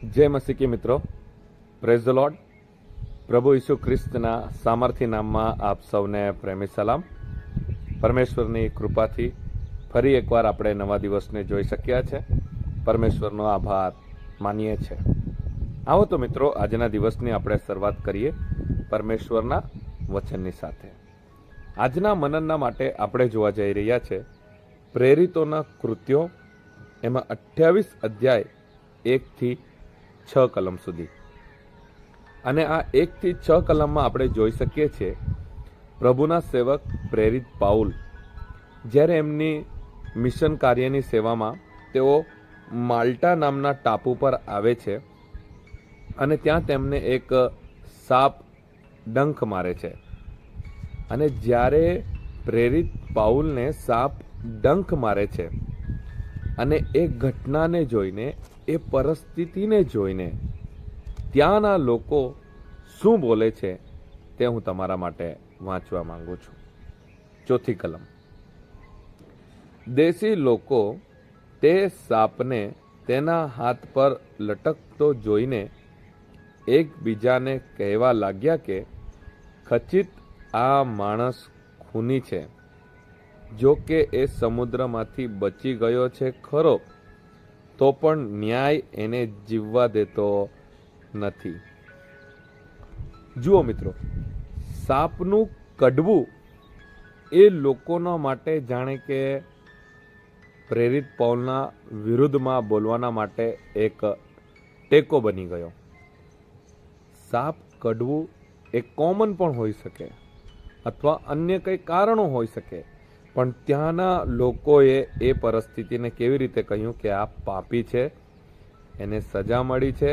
જય મસીકી મિત્રો, praise the lord. પ્રભુ ઈસુ ખ્રિસ્તના સામર્થ્ય નામમાં આપ સૌને પ્રેમી સલામ. પરમેશ્વરની કૃપાથી ફરી એકવાર આપણે નવા દિવસને જોઈ શક્યા છે. પરમેશ્વરનો આભાર માનીએ છીએ. આવો તો મિત્રો, આજના દિવસની આપણે શરૂઆત કરીએ પરમેશ્વરના વચનની સાથે. આજના મનનના માટે આપણે જોવા જઈ રહ્યા છે પ્રેરિતોના કૃત્યો, એમાં 28 અધ્યાય 1 થી 6 કલમ સુધી. અને આ 1 થી 6 કલમમાં આપણે જોઈ શકીએ છીએ પ્રભુના સેવક પ્રેરિત પાઉલ જ્યારે એમની મિશન કાર્યની સેવામાં તેઓ માલ્ટા નામના ટાપુ પર આવે છે અને ત્યાં તેમને એક સાપ ડંખ મારે છે. અને જ્યારે પ્રેરિત પાઉલને સાપ ડંખ મારે છે અને એ ઘટનાને જોઈને, એ પરિસ્થિતિને જોઈને ત્યાંના લોકો શું બોલે છે તે હું તમારા માટે વાંચવા માંગુ છું. 4 કલમ. દેશી લોકો તે સાપને તેના હાથ પર લટકતો જોઈને એકબીજાને કહેવા લાગ્યા કે ખચિત આ માણસ ખૂની છે. જો કે એ સમુદ્રમાંથી બચી ગયો છે ખરો, તો પણ ન્યાય એને જીવવા દેતો નથી. જુઓ મિત્રો, સાપનું કડવું એ લોકોના માટે જાણે કે પ્રેરિત પૌલના વિરુદ્ધમાં બોલવાના માટે એક ટેકો બની ગયો. સાપ કડવું એ કોમન પણ હોઈ શકે અથવા અન્ય કંઈ કારણો હોઈ શકે, પણ ત્યાંના લોકોએ એ પરિસ્થિતિને કેવી રીતે કહ્યું કે આ પાપી છે, એને સજા મળી છે,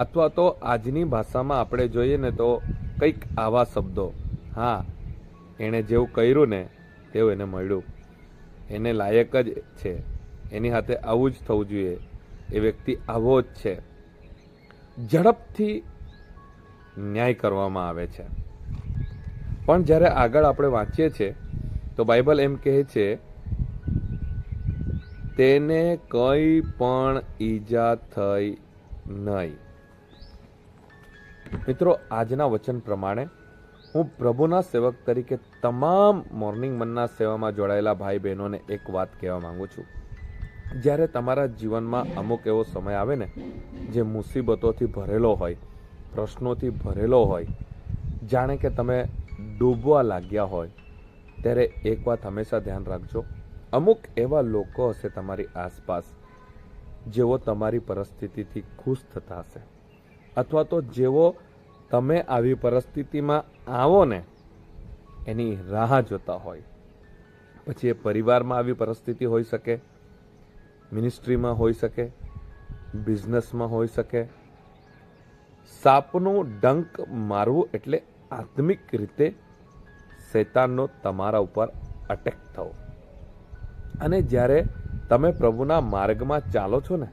અથવા તો આજની ભાષામાં આપણે જોઈએ ને તો કંઈક આવા શબ્દો, હા, એણે જેવું કર્યું ને તેવું એને મળ્યું, એને લાયક જ છે, એની હાથે આવું જ થવું જોઈએ, એ વ્યક્તિ આવો જ છે. ઝડપથી ન્યાય કરવામાં આવે છે. પણ જ્યારે આગળ આપણે વાંચીએ છીએ તો બાઇબલ એમ કહે છે તેને કંઈ પણ ઈજા થઈ નહીં. મિત્રો, આજના વચન પ્રમાણે હું પ્રભુના સેવક તરીકે તમામ મોર્નિંગ મનના સેવામાં જોડાયેલા ભાઈ બહેનોને એક વાત કહેવા માંગુ છું. જ્યારે તમારા જીવનમાં અમુક એવો સમય આવે ને જે મુસીબતોથી ભરેલો હોય, પ્રશ્નોથી ભરેલો હોય, જાણે કે તમે ડૂબવા લાગ્યા હોય, ત્યારે એક વાત હંમેશા ધ્યાન રાખજો. અમુક એવા લોકો હશે તમારી આસપાસ જેઓ તમારી પરિસ્થિતિથી ખુશ થતા હશે, અથવા તો જેઓ તમે આવી પરિસ્થિતિમાં આવો ને એની રાહ જોતા હોય. પછી એ પરિવારમાં આવી પરિસ્થિતિ હોઈ શકે, મિનિસ્ટ્રીમાં હોઈ શકે, બિઝનેસમાં હોઈ શકે. સાપનું ડંક મારવું એટલે આત્મિક રીતે શૈતાનનો તમારા ઉપર અટેક થવો. અને જ્યારે તમે પ્રભુના માર્ગમાં ચાલો છો ને,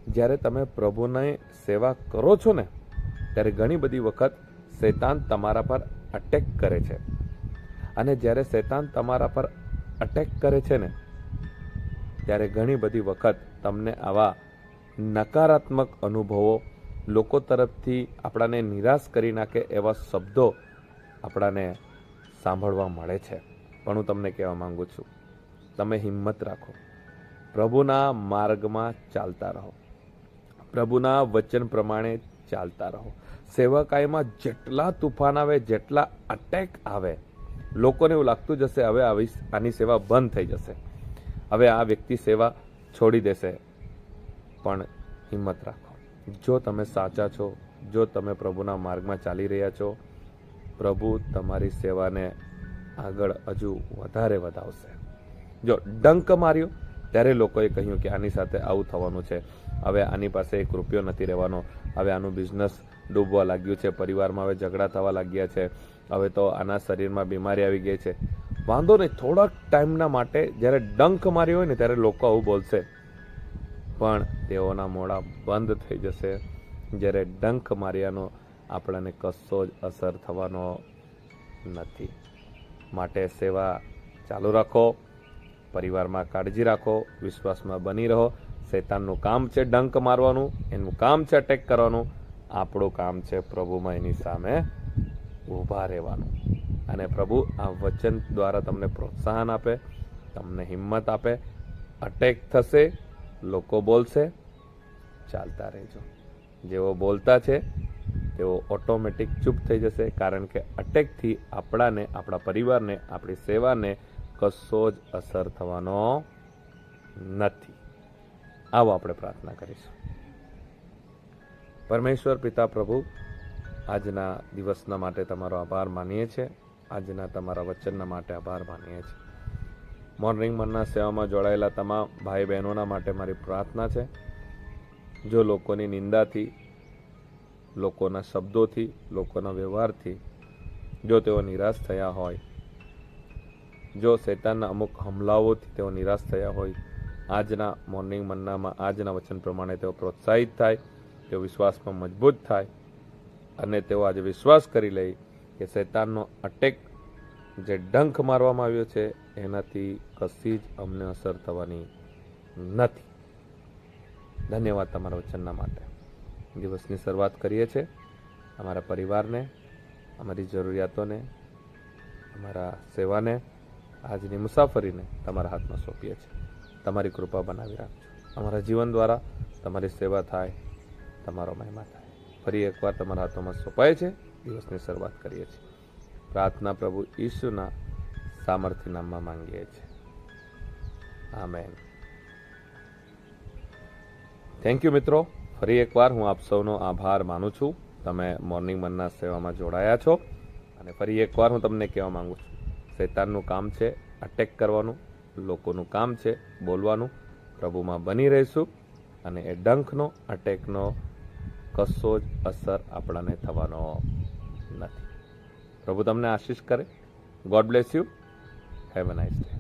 જ્યારે તમે પ્રભુની સેવા કરો છો ને, ત્યારે ઘણી બધી વખત શૈતાન તમારા પર અટેક કરે છે. અને જ્યારે શૈતાન તમારા પર અટેક કરે છે ને, ત્યારે ઘણી બધી વખત તમને આવા નકારાત્મક અનુભવો, લોકો તરફથી આપણાને નિરાશ કરી નાખે એવા શબ્દો આપણાને સાંભળવા મળે છે. પણ હું તમને કહેવા માંગુ છું, તમે હિંમત રાખો, પ્રભુના માર્ગમાં ચાલતા રહો, પ્રભુના વચન પ્રમાણે ચાલતા રહો. સેવકાઈમાં જેટલા તુફાન આવે, જેટલા અટેક આવે, લોકોને એવું લાગતું જશે હવે આની સેવા બંધ થઈ જશે, હવે આ વ્યક્તિ સેવા છોડી દેશે. પણ હિંમત રાખો, જો તમે સાચા છો, જો તમે પ્રભુના માર્ગમાં ચાલી રહ્યા છો, પ્રભુ તમારી સેવાને આગળ હજુ વધારે વધાવશે. જો ડંક માર્યો ત્યારે લોકોએ કહ્યું કે આની સાથે આવું થવાનું છે, હવે આની પાસે એક રૂપિયો નથી રહેવાનો, હવે આનું બિઝનેસ ડૂબવા લાગ્યું છે, પરિવારમાં હવે ઝઘડા થવા લાગ્યા છે, હવે તો આના શરીરમાં બીમારી આવી ગઈ છે. વાંધો નહીં, થોડાક ટાઈમના માટે જ્યારે ડંક માર્યો હોય ને ત્યારે લોકો આવું બોલશે, પણ તેઓના મોઢા બંધ થઈ જશે જ્યારે ડંક માર્યાનો આપણને કશો જ અસર થવાનો નથી. માટે સેવા ચાલુ રાખો, પરિવારમાં કાળજી રાખો, વિશ્વાસમાં બની રહો, શૈતાનનું કામ છે ડંક મારવાનું, એનું કામ છે અટેક કરવાનું. આપણું કામ છે પ્રભુમાં એની સામે ઊભા રહેવાનું. અને પ્રભુ આ વચન દ્વારા તમને પ્રોત્સાહન આપે, તમને હિંમત આપે. અટેક થશે, લોકો બોલશે, ચાલતા રહેજો. જેઓ બોલતા છે તેઓ ઓટોમેટિક ચૂપ થઈ જશે, કારણ કે અટેકથી આપણાને, આપણા પરિવારને, આપણી સેવાને કશો જ અસર થવાનો નથી. આવો આપણે પ્રાર્થના કરીશું. પરમેશ્વર પિતા પ્રભુ, આજના દિવસના માટે તમારો આભાર માનીએ છીએ. આજના તમારા વચનના માટે આભાર માનીએ છીએ. મોર્નિંગ મનના સેવામાં જોડાયેલા તમામ ભાઈ બહેનોના માટે મારી પ્રાર્થના છે. જો લોકોની નિંદાથી, લોકોના શબ્દોથી, લોકોના વ્યવહારથી જો તેઓ નિરાશ થયા હોય, જો શૈતાનના અમુક હમલાઓથી તેઓ નિરાશ થયા હોય, આજના મોર્નિંગ મન્નામાં આજના વચન પ્રમાણે તેઓ પ્રોત્સાહિત થાય, તેઓ વિશ્વાસમાં મજબૂત થાય અને તેઓ આજે વિશ્વાસ કરી લે કે શૈતાનનો અટેક જે ડંખ મારવામાં આવ્યો છે એનાથી કશી જ અમને અસર થવાની નથી. ધન્યવાદ તમારા વચનના માટે. દિવસની શરૂઆત કરીએ છીએ. અમારા પરિવારને, અમારી જરૂરિયાતોને, અમારા સેવાને, આજની મુસાફરીને તમારા હાથમાં સોંપીએ છીએ. તમારી કૃપા બનાવી રાખજો. અમારા જીવન દ્વારા તમારી સેવા થાય, તમારો મહિમા થાય. ફરી એકવાર તમારા હાથોમાં સોંપાય છે. દિવસની શરૂઆત કરીએ છીએ. પ્રાર્થના પ્રભુ ઈસુના સામર્થ્ય નામમાં માંગીએ છીએ. આમેન. થેન્ક યુ મિત્રો. ફરી એકવાર હું આપ સૌનો આભાર માનું છું. તમે મોર્નિંગ મનના સેવામાં જોડાયા છો. અને ફરી એકવાર હું તમને કહેવા માંગુ છું, શૈતાનનું કામ છે અટેક કરવાનું, લોકોનું કામ છે બોલવાનું. પ્રભુમાં બની રહીશું અને એ ડંખનો, અટેકનો કશો જ અસર આપણાને થવાનો નથી. પ્રભુ તમને આશીષ કરે. God bless you. Have a nice day.